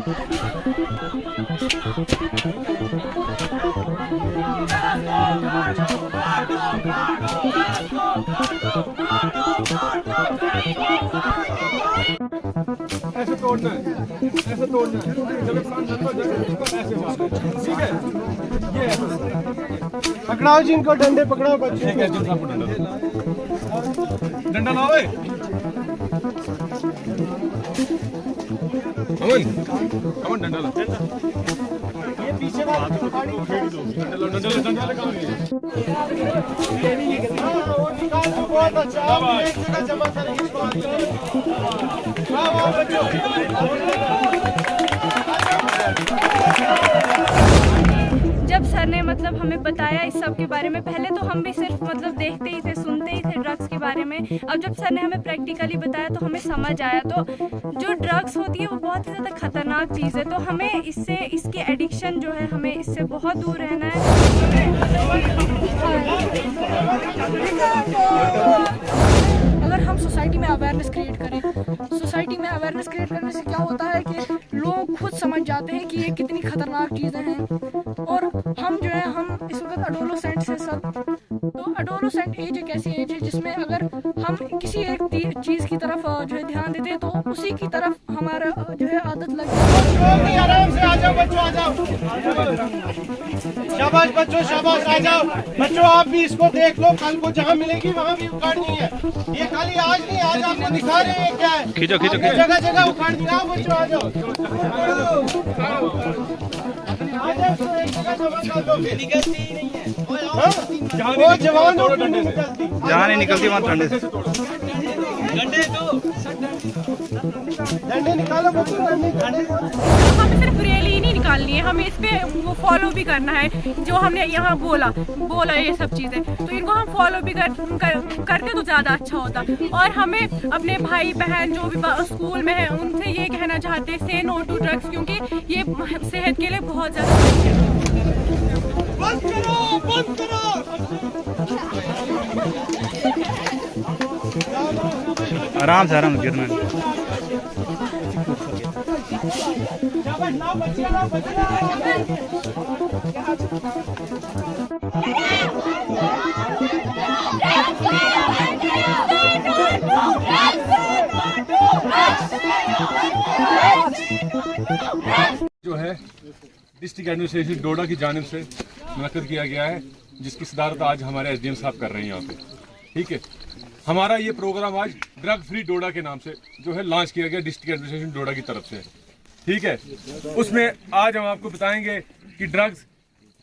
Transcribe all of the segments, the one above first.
ऐसे तोड़ना है, ऐसे तोड़ना है। जब ऐसे मारना है, ठीक है? ये पकड़ाओ जी इनको, डंडे पकड़ाओ बच्चे। ठीक है, जितना डंडा लाओ। अमन डंडा ला। ये पीछे वाला डंडा कहाँ है? वो निकाल दो, बहुत अच्छा। आप एक जगह जमा करेंगे इसको आगे। वाह बच्चों। जब सर ने मतलब हमें बताया इस सब के बारे में, पहले तो हम भी सिर्फ मतलब देखते ही थे, सुनते ही थे ड्रग्स के बारे में। अब जब सर ने हमें प्रैक्टिकली बताया तो हमें समझ आया। तो जो ड्रग्स होती है वो बहुत ही ज़्यादा खतरनाक चीज़ है, तो हमें इससे, इसकी एडिक्शन जो है, हमें इससे बहुत दूर रहना है। अगर हम सोसाइटी में अवेयरनेस क्रिएट करें, सोसाइटी में अवेयरनेस क्रिएट करने से क्या होता है कि लोग खुद समझ जाते हैं कि ये कितनी खतरनाक चीज़ें हैं। और हम जो है, हम इस वक्त एडोलेसेंट से सब, तो एडोलेसेंट एज एक ऐसी एज है जिसमें अगर हम किसी एक चीज़ की तरफ जो है ध्यान देते हैं तो उसी की तरफ हमारा जो है आदत लग जाती है। आराम से आ जाओ बच्चों, आ जाओ। शाबाश बच्चों, शाबाश, आ जाओ बच्चों। आप भी इसको देख लो, कल को जहाँ मिलेगी वहाँ भी उखाड़नी है। ये खाली आज नहीं, आज आपको दिखा रहे हैं क्या है। खींचो खींचो खींचो। जगह जगह उखाड़नी। आओ बच्चों, आ जाओ। वो जवान जहाँ नहीं निकलती वहाँ ठंडे से। डंडे निकालो बच्चों, डंडे। हमें सिर्फ रैली नहीं निकालनी है, हमें इस पे वो फॉलो भी करना है जो हमने यहाँ बोला ये सब चीज़ें। तो इनको हम फॉलो भी करते तो ज़्यादा अच्छा होता। और हमें अपने भाई बहन जो भी स्कूल में है उनसे ये कहना चाहते हैं, से नो टू ड्रग्स, क्योंकि ये सेहत के लिए बहुत ज़्यादा। बंद करो, बंद करो। आराम से गिरना। जो है डिस्ट्रिक्ट एडमिनिस्ट्रेशन डोडा की जानिब से मुनक्किद किया गया है, जिसकी सदारत आज हमारे एसडीएम साहब कर रहे हैं यहाँ पे। ठीक है, हमारा ये प्रोग्राम आज ड्रग फ्री डोडा के नाम से जो है लॉन्च किया गया डिस्ट्रिक्ट एडमिनिस्ट्रेशन डोडा की तरफ से। ठीक है, उसमें आज हम आपको बताएंगे कि ड्रग्स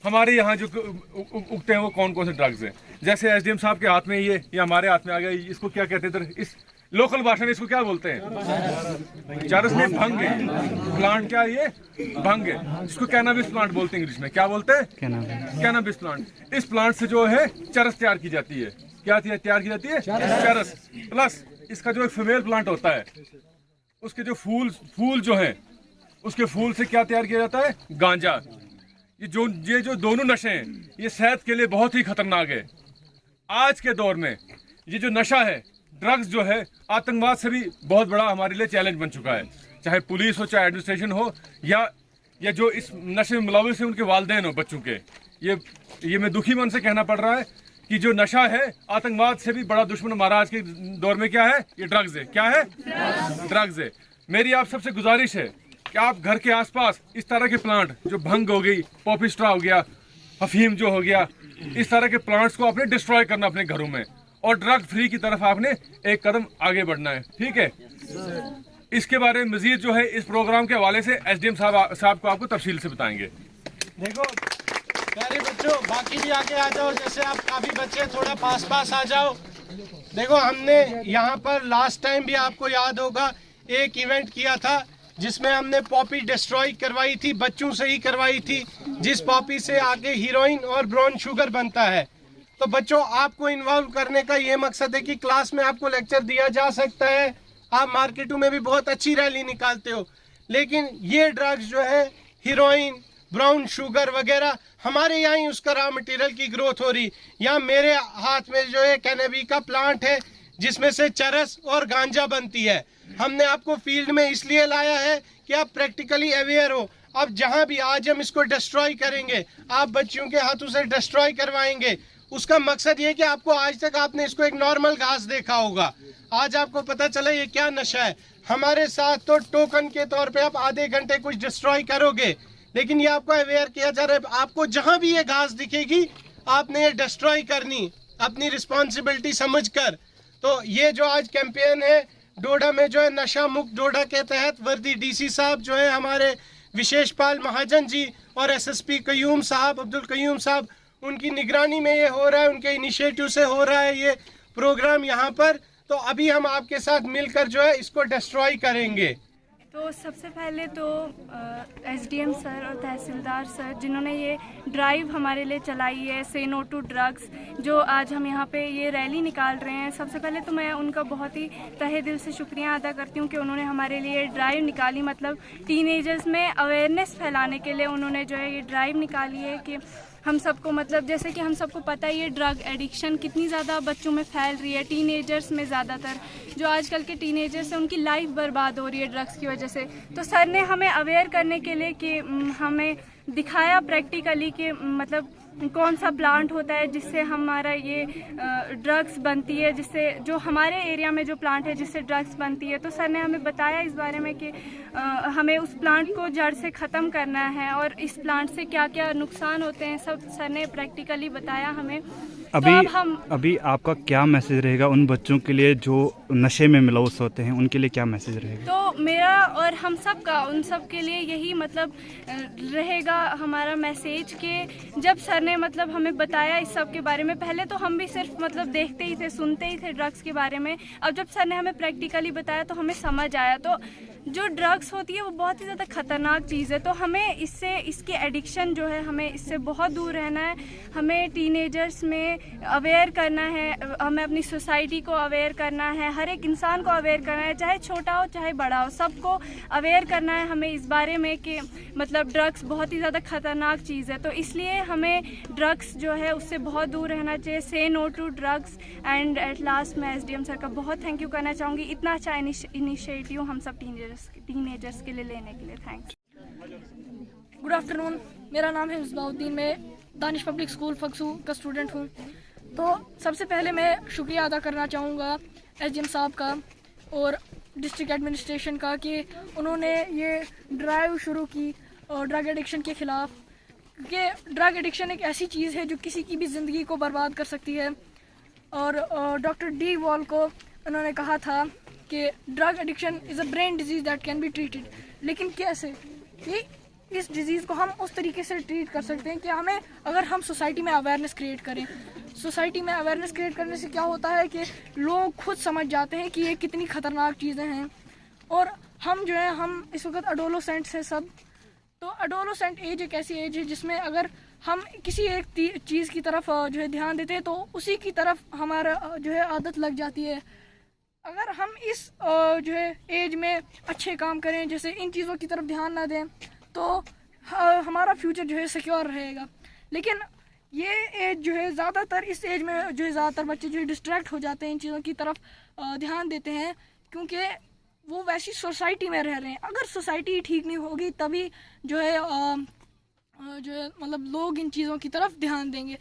हमारे यहाँ जो उगते हैं वो कौन कौन से ड्रग्स हैं। जैसे एसडीएम साहब के हाथ में ये हमारे हाथ में आ गया, इसको क्या कहते हैं, इस लोकल भाषा में इसको क्या बोलते हैं? चरस में भंग है। प्लांट क्या है? ये भंग है, इसको कैनाबिस प्लांट बोलते हैं इंग्लिश में। क्या बोलते हैं? Cannabis plant. इस प्लांट से जो है चरस तैयार की जाती है। क्या तैयार की जाती है? चरस। प्लस इसका जो एक फीमेल प्लांट होता है, उसके जो फूल जो है, उसके फूल से क्या तैयार किया जाता है? गांजा। ये जो दोनों नशे हैं, ये सेहत के लिए बहुत ही खतरनाक है। आज के दौर में ये जो नशा है, ड्रग्स जो है, आतंकवाद से भी बहुत बड़ा हमारे लिए चैलेंज बन चुका है। चाहे पुलिस हो, चाहे एडमिनिस्ट्रेशन हो, या जो इस नशे में मुलविस हैं उनके वालिदैन हो बच्चों के। ये मैं दुखी मन से कहना पड़ रहा है कि जो नशा है, आतंकवाद से भी बड़ा दुश्मन हमारा आज के दौर में क्या है? ये ड्रग्स है। क्या है? ड्रग्स है। मेरी आप सबसे गुजारिश है कि आप घर के आसपास इस तरह के प्लांट, जो भंग हो गई, पॉपिस्ट्रा हो गया, अफीम जो हो गया, इस तरह के प्लांट्स को आपने डिस्ट्रॉय करना अपने घरों में, और ड्रग फ्री की तरफ आपने एक कदम आगे बढ़ना है। ठीक है, इसके बारे में मजीद जो है इस प्रोग्राम के हवाले से एसडीएम साहब को आपको तफसील से बताएंगे। देखो प्यारे बच्चों, बाकी भी आगे आ जाओ। जैसे आप काफी बच्चे थोड़ा पास आ जाओ। देखो, हमने यहाँ पर लास्ट टाइम भी आपको याद होगा एक इवेंट किया था जिसमें हमने पॉपी डिस्ट्रॉय करवाई थी, बच्चों से ही करवाई थी, जिस पॉपी से आगे हीरोइन और ब्राउन शुगर बनता है। तो बच्चों, आपको इन्वॉल्व करने का ये मकसद है कि क्लास में आपको लेक्चर दिया जा सकता है, आप मार्केटों में भी बहुत अच्छी रैली निकालते हो, लेकिन ये ड्रग्स जो है, हीरोइन, ब्राउन शुगर वगैरह, हमारे यहाँ ही उसका रॉ मटेरियल की ग्रोथ हो रही। यहाँ मेरे हाथ में जो है कैनेबी का प्लांट है जिसमें से चरस और गांजा बनती है। हमने आपको फील्ड में इसलिए लाया है कि आप प्रैक्टिकली अवेयर हो। अब जहाँ भी आज हम इसको डिस्ट्रॉय करेंगे, आप बच्चियों के हाथों से डिस्ट्रॉय करवाएंगे, उसका मकसद ये कि आपको आज तक आपने इसको एक नॉर्मल घास देखा होगा, आज आपको पता चला ये क्या नशा है। हमारे साथ तो टोकन के तौर पे आप आधे घंटे कुछ डिस्ट्रॉय करोगे, लेकिन ये आपको अवेयर किया जा रहा है, आपको जहाँ भी ये घास दिखेगी आपने ये डिस्ट्रॉय करनी, अपनी रिस्पॉन्सिबिलिटी समझकर। तो ये जो आज कैंपेन है डोडा में जो है नशा मुक्त डोडा के तहत वर्दी डीसी साहब जो है हमारे विशेषपाल महाजन जी और एसएसपी कयूम साहब, अब्दुल कयूम साहब, उनकी निगरानी में ये हो रहा है, उनके इनिशिएटिव से हो रहा है ये प्रोग्राम यहाँ पर। तो अभी हम आपके साथ मिलकर जो है इसको डिस्ट्रॉय करेंगे। तो सबसे पहले तो एसडीएम सर और तहसीलदार सर जिन्होंने ये ड्राइव हमारे लिए चलाई है, से नो टू ड्रग्स, जो आज हम यहाँ पे ये रैली निकाल रहे हैं, सबसे पहले तो मैं उनका बहुत ही तहे दिल से शुक्रिया अदा करती हूँ कि उन्होंने हमारे लिए ड्राइव निकाली। मतलब टीनेजर्स में अवेयरनेस फैलाने के लिए उन्होंने जो है ये ड्राइव निकाली है कि हम सबको, मतलब जैसे कि हम सबको पता है ये ड्रग एडिक्शन कितनी ज़्यादा बच्चों में फैल रही है, टीनेजर्स में ज़्यादातर, जो आजकल के टीनेजर्स हैं उनकी लाइफ बर्बाद हो रही है ड्रग्स की वजह से। तो सर ने हमें अवेयर करने के लिए कि हमें दिखाया प्रैक्टिकली कि मतलब कौन सा प्लांट होता है जिससे हमारा ये ड्रग्स बनती है, जिससे जो हमारे एरिया में जो प्लांट है जिससे ड्रग्स बनती है। तो सर ने हमें बताया इस बारे में कि हमें उस प्लांट को जड़ से ख़त्म करना है और इस प्लांट से क्या क्या नुकसान होते हैं, सब सर ने प्रैक्टिकली बताया हमें। अभी आपका क्या मैसेज रहेगा उन बच्चों के लिए जो नशे में मुलव्वस होते हैं, उनके लिए क्या मैसेज रहेगा? तो मेरा और हम सब का उन सब के लिए यही मतलब रहेगा हमारा मैसेज कि जब सर ने मतलब हमें बताया इस सब के बारे में, पहले तो हम भी सिर्फ मतलब देखते ही थे, सुनते ही थे ड्रग्स के बारे में। अब जब सर ने हमें प्रैक्टिकली बताया तो हमें समझ आया। तो जो ड्रग्स होती है वो बहुत ही ज़्यादा ख़तरनाक चीज़ है, तो हमें इससे, इसकी एडिक्शन जो है, हमें इससे बहुत दूर रहना है। हमें टीनेजर्स में अवेयर करना है, हमें अपनी सोसाइटी को अवेयर करना है, हर एक इंसान को अवेयर करना है, चाहे छोटा हो चाहे बड़ा हो, सबको अवेयर करना है हमें इस बारे में कि मतलब ड्रग्स बहुत ही ज़्यादा ख़तरनाक चीज़ है। तो इसलिए हमें ड्रग्स जो है उससे बहुत दूर रहना चाहिए। Say no to drugs. And at last मैं एसडीएम सर का बहुत थैंक यू करना चाहूँगी, इतना अच्छा इनिशिएटिव हम सब टीनेजर्स के लिए लेने के लिए। थैंक्स। गुड आफ्टरनून, मेरा नाम है मिसबाउद्दीन, मैं दानिश पब्लिक स्कूल फक्सू का स्टूडेंट हूँ। तो सबसे पहले मैं शुक्रिया अदा करना चाहूँगा एसडीएम साहब का और डिस्ट्रिक्ट एडमिनिस्ट्रेशन का कि उन्होंने ये ड्राइव शुरू की ड्रग एडिक्शन के ख़िलाफ़, क्योंकि ड्रग एडिक्शन एक ऐसी चीज़ है जो किसी की भी ज़िंदगी को बर्बाद कर सकती है। और डॉक्टर डी वॉल को उन्होंने कहा था कि drug addiction is a brain disease that can be treated. लेकिन कैसे? कि इस डिज़ीज़ को हम उस तरीके से ट्रीट कर सकते हैं कि हमें, अगर हम सोसाइटी में अवेयरनेस क्रिएट करें। सोसाइटी में अवेयरनेस क्रिएट करने से क्या होता है कि लोग खुद समझ जाते हैं कि ये कितनी ख़तरनाक चीज़ें हैं। और हम जो है, हम इस वक्त एडोलेसेंट्स हैं सब। तो एडोलेसेंट एज एक ऐसी एज है जिसमें अगर हम किसी एक चीज़ की तरफ जो है ध्यान देते हैं तो उसी की तरफ हमारा जो है आदत लग जाती है। अगर हम इस जो है एज में अच्छे काम करें, जैसे इन चीज़ों की तरफ ध्यान ना दें, तो हमारा फ्यूचर जो है सिक्योर रहेगा। लेकिन ये एज जो है, ज़्यादातर इस एज में जो है ज़्यादातर बच्चे जो है डिस्ट्रैक्ट हो जाते हैं, इन चीज़ों की तरफ ध्यान देते हैं, क्योंकि वो वैसी सोसाइटी में रह रहे हैं। अगर सोसाइटी ठीक नहीं होगी तभी जो है मतलब लोग इन चीज़ों की तरफ ध्यान देंगे।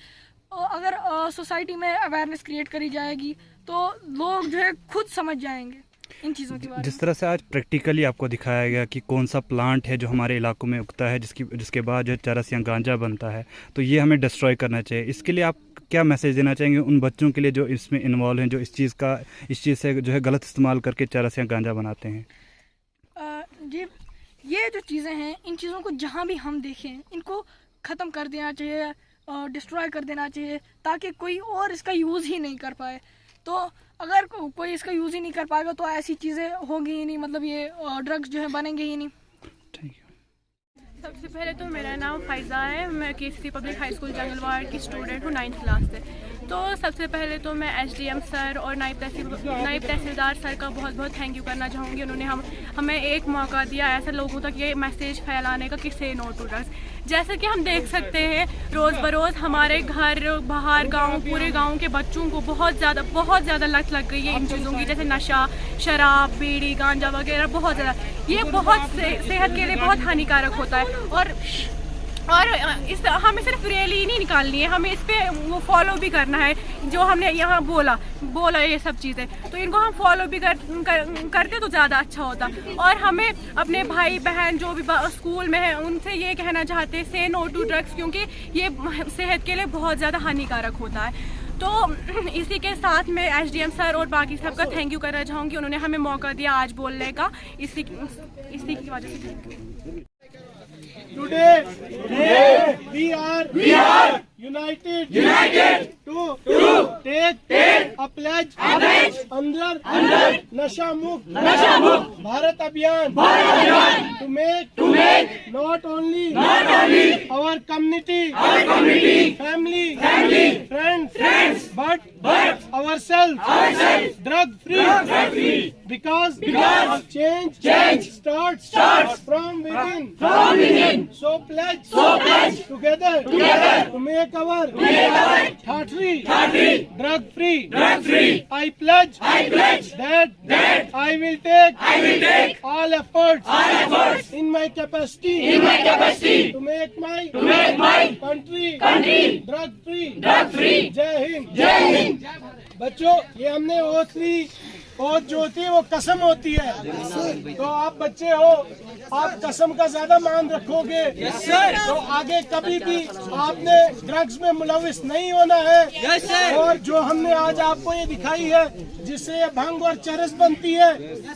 और अगर सोसाइटी में अवेयरनेस क्रिएट करी जाएगी तो लोग जो है खुद समझ जाएंगे इन चीज़ों के बारे में। जिस तरह से आज प्रैक्टिकली आपको दिखाया गया कि कौन सा प्लांट है जो हमारे इलाकों में उगता है, जिसके बाद जो चरस या गांजा बनता है, तो ये हमें डिस्ट्रॉय करना चाहिए। इसके लिए आप क्या मैसेज देना चाहेंगे उन बच्चों के लिए जो इसमें इन्वॉल्व हैं, जो इस चीज़ से जो है गलत इस्तेमाल करके चरस या गांजा बनाते हैं? जी, ये जो चीज़ें हैं, इन चीज़ों को जहाँ भी हम देखें इनको ख़त्म कर देना चाहिए, डिस्ट्रॉय कर देना चाहिए, ताकि कोई और इसका यूज़ ही नहीं कर पाए। तो अगर कोई इसका यूज़ ही नहीं कर पाएगा तो ऐसी चीज़ें होंगी ही नहीं, मतलब ये ड्रग्स जो है बनेंगे ही नहीं। सबसे पहले तो मेरा नाम फ़ायज़ा है, मैं केसीसी पब्लिक हाई स्कूल जंगलवाड़ की स्टूडेंट हूँ, 9th क्लास से। तो सबसे पहले तो मैं एसडीएम सर और नायब तहसीलदार सर का बहुत बहुत थैंक यू करना चाहूँगी। उन्होंने हमें एक मौका दिया ऐसे लोगों तक ये मैसेज फैलाने का कि से नो टू ड्रग्स। जैसे कि हम देख सकते हैं रोज़ बरोज़ हमारे घर बाहर गांव पूरे गांव के बच्चों को बहुत ज़्यादा लत लग गई है इन चीज़ों की, जैसे नशा, शराब, बीड़ी, गांजा वगैरह बहुत ज़्यादा। ये बहुत सेहत के लिए बहुत हानिकारक होता है और हमें सिर्फ रैली नहीं निकालनी है, हमें इस पे वो फॉलो भी करना है जो हमने यहाँ बोला ये सब चीज़ें। तो इनको हम फॉलो भी करते तो ज़्यादा अच्छा होता। और हमें अपने भाई बहन जो भी स्कूल में है उनसे ये कहना चाहते हैं से नो टू ड्रग्स, क्योंकि ये सेहत के लिए बहुत ज़्यादा हानिकारक होता है। तो इसी के साथ मैं एसडीएम सर और बाकी सबका थैंक यू करना चाहूँगी। उन्होंने हमें मौका दिया आज बोलने का, इसी की वजह से। Today we are united to take a pledge under नशा मुक्त भारत अभियान to make not only our community, family, friends, but ourselves drug free, because change starts from within. So pledge together to make our Thatri drug free. I pledge that I will take all efforts in my capacity to make my country drug free. जय हिंद। बच्चों, ये हमने oath जो होती है वो कसम होती है। तो आप बच्चे हो, आप कसम का ज्यादा मान रखोगे तो आगे कभी भी आपने ड्रग्स में मुलविस नहीं होना है। और जो हमने आज आपको ये दिखाई है जिससे ये भंग और चरस बनती है,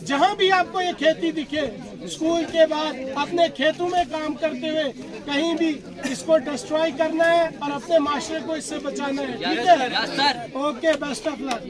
जहाँ भी आपको ये खेती दिखे, स्कूल के बाद अपने खेतों में काम करते हुए कहीं भी इसको डिस्ट्रॉय करना है और अपने माशरे को इससे बचाना है। ठीक है? Okay, best of luck.